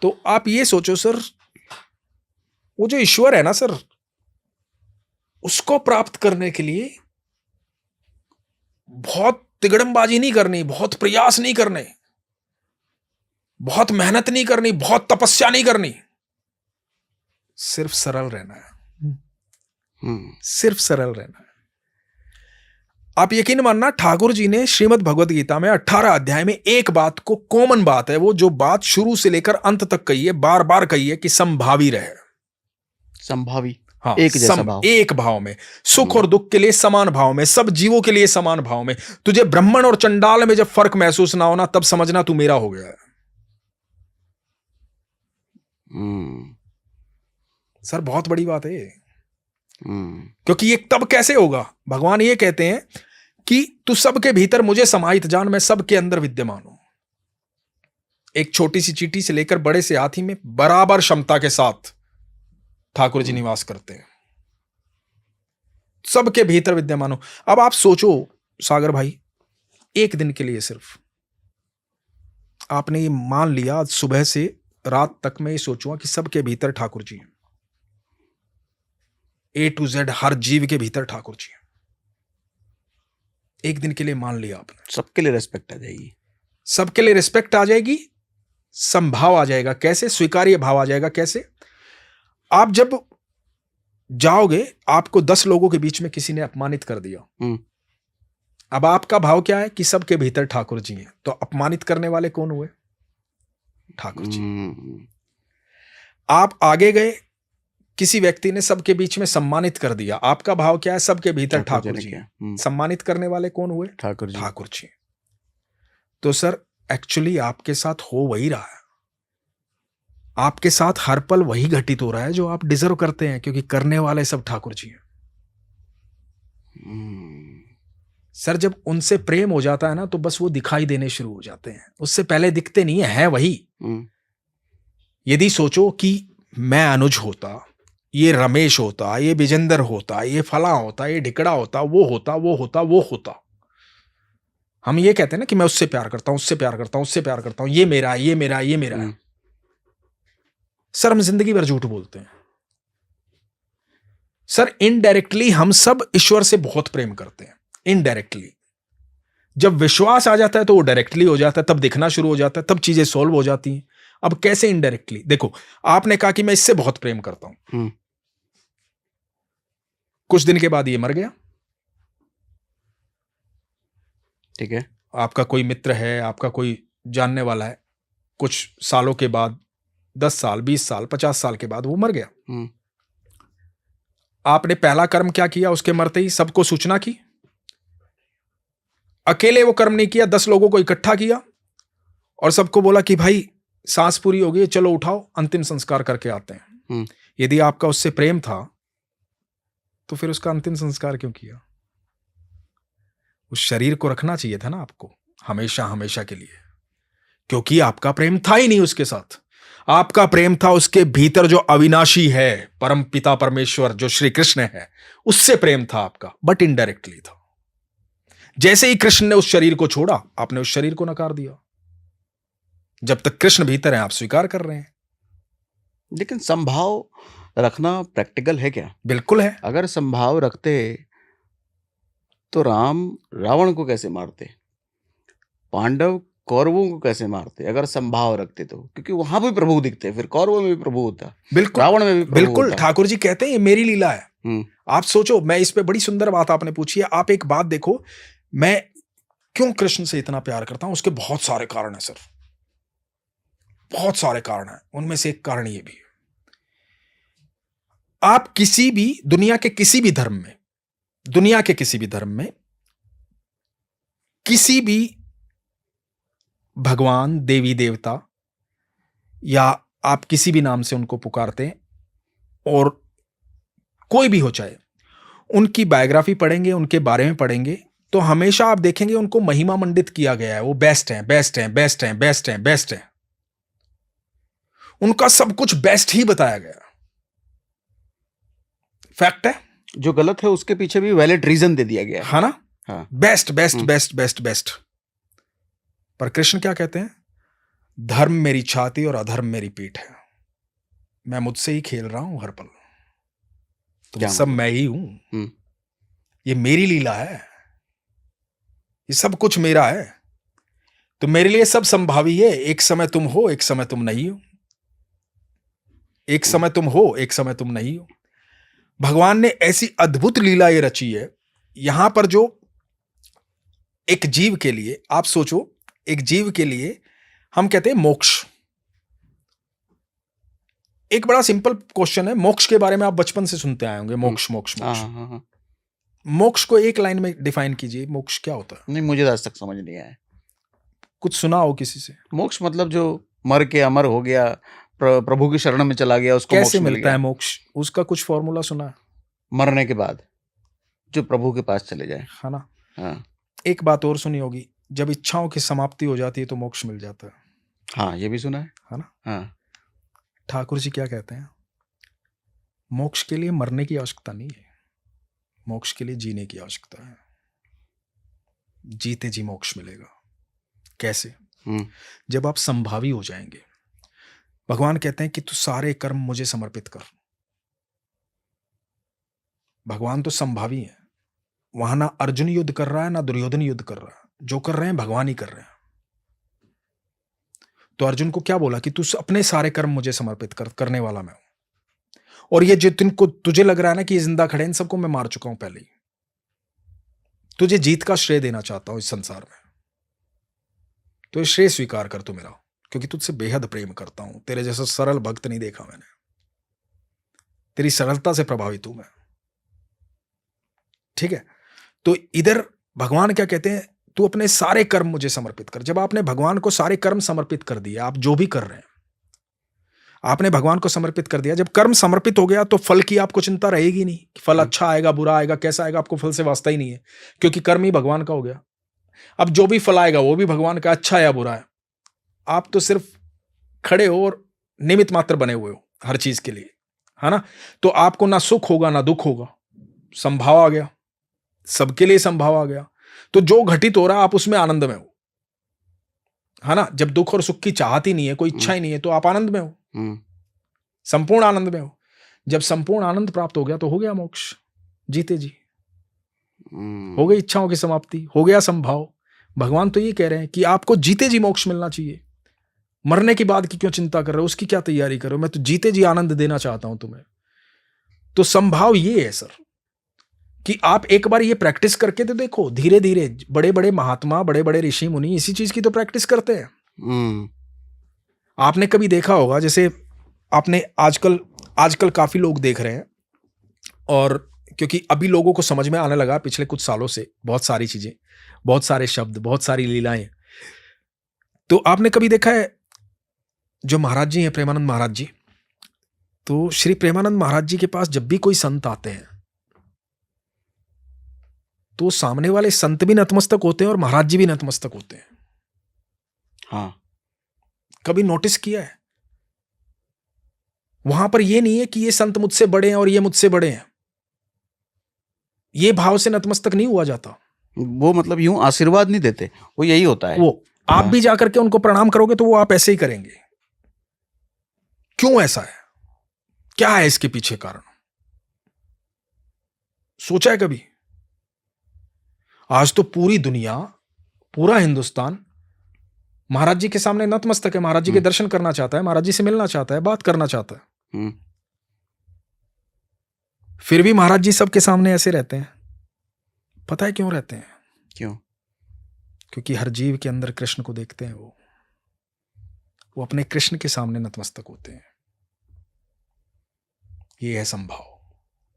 तो आप ये सोचो सर, वो जो ईश्वर है ना सर, उसको प्राप्त करने के लिए बहुत तिगड़मबाजी नहीं करनी, बहुत प्रयास नहीं करने, बहुत मेहनत नहीं करनी, बहुत तपस्या नहीं करनी, सिर्फ सरल रहना है। सिर्फ सरल रहना है। आप यकीन मानना, ठाकुर जी ने श्रीमद् भगवद गीता में 18 अध्याय में एक बात को, कॉमन बात है वो, जो बात शुरू से लेकर अंत तक कही है, बार बार कही है कि संभावी रहे। संभावी, हाँ, एक जैसा भाव, एक भाव में, सुख और दुख के लिए समान भाव में, सब जीवों के लिए समान भाव में। तुझे ब्राह्मण और चंडाल में जब फर्क महसूस ना होना, तब समझना तू मेरा हो गया है। सर बहुत बड़ी बात है ये। क्योंकि ये तब कैसे होगा? भगवान ये कहते हैं कि तू सबके भीतर मुझे समाहित जान, मैं सबके अंदर विद्यमान हूं। एक छोटी सी चींटी से लेकर बड़े से हाथी में बराबर क्षमता के साथ ठाकुर जी निवास करते हैं, सबके भीतर विद्यमान हो। अब आप सोचो सागर भाई, एक दिन के लिए सिर्फ आपने ये मान लिया, आज सुबह से रात तक मैं ये सोचूंगा कि सबके भीतर ठाकुर जी हैं, A to Z हर जीव के भीतर ठाकुर जी हैं। एक दिन के लिए मान लिया आपने, सबके लिए रिस्पेक्ट आ जाएगी, सबके लिए रिस्पेक्ट आ जाएगी, संभाव आ जाएगा। कैसे? स्वीकार्य भाव आ जाएगा। कैसे? आप जब जाओगे, आपको 10 लोगों के बीच में किसी ने अपमानित कर दिया, अब आपका भाव क्या है कि सबके भीतर ठाकुर जी हैं, तो अपमानित करने वाले कौन हुए? ठाकुर जी। आप आगे गए, किसी व्यक्ति ने सबके बीच में सम्मानित कर दिया, आपका भाव क्या है? सबके भीतर ठाकुर जी हैं। सम्मानित करने वाले कौन हुए? ठाकुर जी। ठाकुर जी। तो सर एक्चुअली आपके साथ हो वही रहा है, आपके साथ हर पल वही घटित हो रहा है जो आप डिजर्व करते हैं, क्योंकि करने वाले सब ठाकुर जी हैं। सर जब उनसे प्रेम हो जाता है ना, तो बस वो दिखाई देने शुरू हो जाते हैं, उससे पहले दिखते नहीं है वही। यदि सोचो कि मैं अनुज होता, ये रमेश होता, ये विजेंद्र होता, ये फला होता, ये ढिकड़ा होता, वो होता, वो होता, वो होता, हम ये कहते हैं ना कि मैं उससे प्यार करता हूं, उससे प्यार करता हूं, उससे प्यार करता हूं, ये मेरा, ये मेरा, ये मेरा है। सर हम जिंदगी भर झूठ बोलते हैं। सर इनडायरेक्टली हम सब ईश्वर से बहुत प्रेम करते हैं, इनडायरेक्टली। जब विश्वास आ जाता है तो वो डायरेक्टली हो जाता है, तब दिखना शुरू हो जाता है, तब चीजें सॉल्व हो जाती हैं। अब कैसे इनडायरेक्टली? देखो, आपने कहा कि मैं इससे बहुत प्रेम करता हूं, कुछ दिन के बाद ये मर गया, ठीक है, आपका कोई मित्र है, आपका कोई जानने वाला है, कुछ सालों के बाद, 10 साल, 20 साल, 50 साल के बाद वो मर गया। आपने पहला कर्म क्या किया? उसके मरते ही सबको सूचना की। अकेले वो कर्म नहीं किया, 10 लोगों को इकट्ठा किया और सबको बोला कि भाई सांस पूरी हो गई, चलो उठाओ, अंतिम संस्कार करके आते हैं। यदि आपका उससे प्रेम था तो फिर उसका अंतिम संस्कार क्यों किया? उस शरीर को रखना चाहिए था ना आपको, हमेशा हमेशा के लिए, क्योंकि आपका प्रेम था ही नहीं उसके साथ। आपका प्रेम था उसके भीतर जो अविनाशी है, परम पिता परमेश्वर जो श्री कृष्ण है, उससे प्रेम था आपका, बट इनडायरेक्टली था। जैसे ही कृष्ण ने उस शरीर को छोड़ा, आपने उस शरीर को नकार दिया। जब तक कृष्ण भीतर है आप स्वीकार कर रहे हैं। लेकिन संभाव रखना प्रैक्टिकल है क्या? बिल्कुल है। अगर संभाव रखते तो राम रावण को कैसे मारते, पांडव कौरवों को कैसे मारते अगर संभाव रखते तो? क्योंकि वहां भी प्रभु दिखते, फिर कौरवों में भी प्रभु होता, बिल्कुल, रावण में भी प्रभु बिल्कुल होता। ठाकुर जी कहते हैं ये मेरी लीला है। आप सोचो, मैं इस पे बड़ी सुंदर बात आपने पूछी है। आप एक बात देखो, मैं क्यों कृष्ण से इतना प्यार करता हूं? उसके बहुत सारे कारण है सर, बहुत सारे कारण हैं। उनमें से एक कारण ये भी है, आप किसी भी दुनिया के किसी भी धर्म में, दुनिया के किसी भी धर्म में, किसी भी भगवान, देवी देवता, या आप किसी भी नाम से उनको पुकारते हैं, और कोई भी हो चाहे, उनकी बायोग्राफी पढ़ेंगे, उनके बारे में पढ़ेंगे, तो हमेशा आप देखेंगे उनको महिमा मंडित किया गया है। वो बेस्ट हैं, बेस्ट हैं, बेस्ट हैं, बेस्ट हैं, बेस्ट हैं। उनका सब कुछ बेस्ट ही बताया गया। फैक्ट है। जो गलत है उसके पीछे भी वैलिड रीजन दे दिया गया है ना? हाँ। Best best best best best. पर कृष्ण क्या कहते हैं? धर्म मेरी छाती और अधर्म मेरी पीठ है। मैं मुझसे ही खेल रहा हूं हर पल। तुम क्या सब मतलब? मैं ही हूं। ये मेरी लीला है, ये सब कुछ मेरा है। तो मेरे लिए सब संभावी है। एक समय तुम हो, एक समय तुम नहीं हो। एक समय तुम हो, एक समय तुम नहीं हो। भगवान ने ऐसी अद्भुत लीला ये रची है यहां पर, जो एक जीव के लिए, आप सोचो, एक जीव के लिए हम कहते हैं मोक्ष। एक बड़ा सिंपल क्वेश्चन है, मोक्ष के बारे में आप बचपन से सुनते आए होंगे, मोक्ष मोक्ष मोक्ष। हाँ। मोक्ष को एक लाइन में डिफाइन कीजिए, मोक्ष क्या होता है? नहीं, मुझे आज तक समझ नहीं आया। कुछ सुना हो किसी से? मोक्ष मतलब जो मर के अमर हो गया, प्रभु की शरण में चला गया, उसको कैसे मोक्ष मिल मिलता है गया। मोक्ष? उसका कुछ फॉर्मूला सुना है? मरने के बाद जो प्रभु के पास चले जाए। है ना? हाँ एक बात और सुनी होगी, जब इच्छाओं की समाप्ति हो जाती है तो मोक्ष मिल जाता है। हाँ, ये भी सुना है ना? हाँ। ठाकुर जी क्या कहते हैं? मोक्ष के लिए मरने की आवश्यकता नहीं है, मोक्ष के लिए जीने की आवश्यकता है। जीते जी मोक्ष मिलेगा। कैसे? जब आप संभावी हो जाएंगे। भगवान कहते हैं कि तू सारे कर्म मुझे समर्पित कर। भगवान तो संभावी है। वहां ना अर्जुन युद्ध कर रहा है, ना दुर्योधन युद्ध कर रहा है। जो कर रहे हैं भगवान ही कर रहे हैं। तो अर्जुन को क्या बोला कि तू अपने सारे कर्म मुझे समर्पित कर, करने वाला मैं हूं। और ये जिनको तुझे लग रहा है ना कि ये जिंदा खड़े, इन सबको मैं मार चुका हूं पहले ही। तुझे जीत का श्रेय देना चाहता हूं इस संसार में, तो ये श्रेय स्वीकार कर तू मेरा, क्योंकि तुझसे बेहद प्रेम करता हूं। तेरे जैसा सरल भक्त नहीं देखा मैंने। तेरी सरलता से प्रभावित हूं मैं। ठीक है? तो इधर भगवान क्या कहते हैं? तू अपने सारे कर्म मुझे समर्पित कर। जब आपने भगवान को सारे कर्म समर्पित कर दिए, आप जो भी कर रहे हैं आपने भगवान को समर्पित कर दिया। जब कर्म समर्पित हो गया तो फल की आपको चिंता रहेगी नहीं कि फल अच्छा आएगा, बुरा आएगा, कैसा आएगा। आपको फल से वास्ता ही नहीं है, क्योंकि कर्म ही भगवान का हो गया। अब जो भी फल आएगा वो भी भगवान का, अच्छा या बुरा है। आप तो सिर्फ खड़े हो और निमित्त मात्र बने हुए हो हर चीज के लिए, है ना? तो आपको ना सुख होगा ना दुख होगा। संभाव आ गया, सबके लिए संभाव आ गया। तो जो घटित हो रहा है आप उसमें आनंद में हो, है ना? जब दुख और सुख की चाहत ही नहीं है, कोई इच्छा ही नहीं है, तो आप आनंद में हो, संपूर्ण आनंद में हो। जब संपूर्ण आनंद प्राप्त हो गया तो हो गया मोक्ष, जीते जी। हो गई इच्छाओं की समाप्ति, हो गया संभाव। भगवान तो ये कह रहे हैं कि आपको जीते जी मोक्ष मिलना चाहिए। मरने की बात की क्यों चिंता कर रहे हो? उसकी क्या तैयारी करो? मैं तो जीते जी आनंद देना चाहता हूं तुम्हें। तो संभाव ये है सर, कि आप एक बार ये प्रैक्टिस करके तो देखो। धीरे धीरे बड़े बड़े महात्मा, बड़े बड़े ऋषि मुनि इसी चीज की तो प्रैक्टिस करते हैं। आपने कभी देखा होगा, जैसे आपने आजकल काफी लोग देख रहे हैं, और क्योंकि अभी लोगों को समझ में आने लगा पिछले कुछ सालों से बहुत सारी चीजें, बहुत सारे शब्द, बहुत सारी लीलाएं। तो आपने कभी देखा है जो महाराज जी हैं, प्रेमानंद महाराज जी, तो श्री प्रेमानंद महाराज जी के पास जब भी कोई संत आते हैं तो सामने वाले संत भी नतमस्तक होते हैं और महाराज जी भी नतमस्तक होते हैं। हाँ, कभी नोटिस किया है? वहां पर यह नहीं है कि ये संत मुझसे बड़े हैं और ये मुझसे बड़े हैं। ये भाव से नतमस्तक नहीं हुआ जाता। वो मतलब यूं आशीर्वाद नहीं देते, वो यही होता है। वो आप भी जाकर के उनको प्रणाम करोगे तो वो आप ऐसे ही करेंगे। क्यों ऐसा है? क्या है इसके पीछे कारण? सोचा है कभी? आज तो पूरी दुनिया, पूरा हिंदुस्तान महाराज जी के सामने नतमस्तक है। महाराज जी के दर्शन करना चाहता है, महाराज जी से मिलना चाहता है, बात करना चाहता है। फिर भी महाराज जी सबके सामने ऐसे रहते हैं। पता है क्यों रहते हैं? क्यों? क्योंकि हर जीव के अंदर कृष्ण को देखते हैं। वो अपने कृष्ण के सामने नतमस्तक होते हैं। ये है संभाव।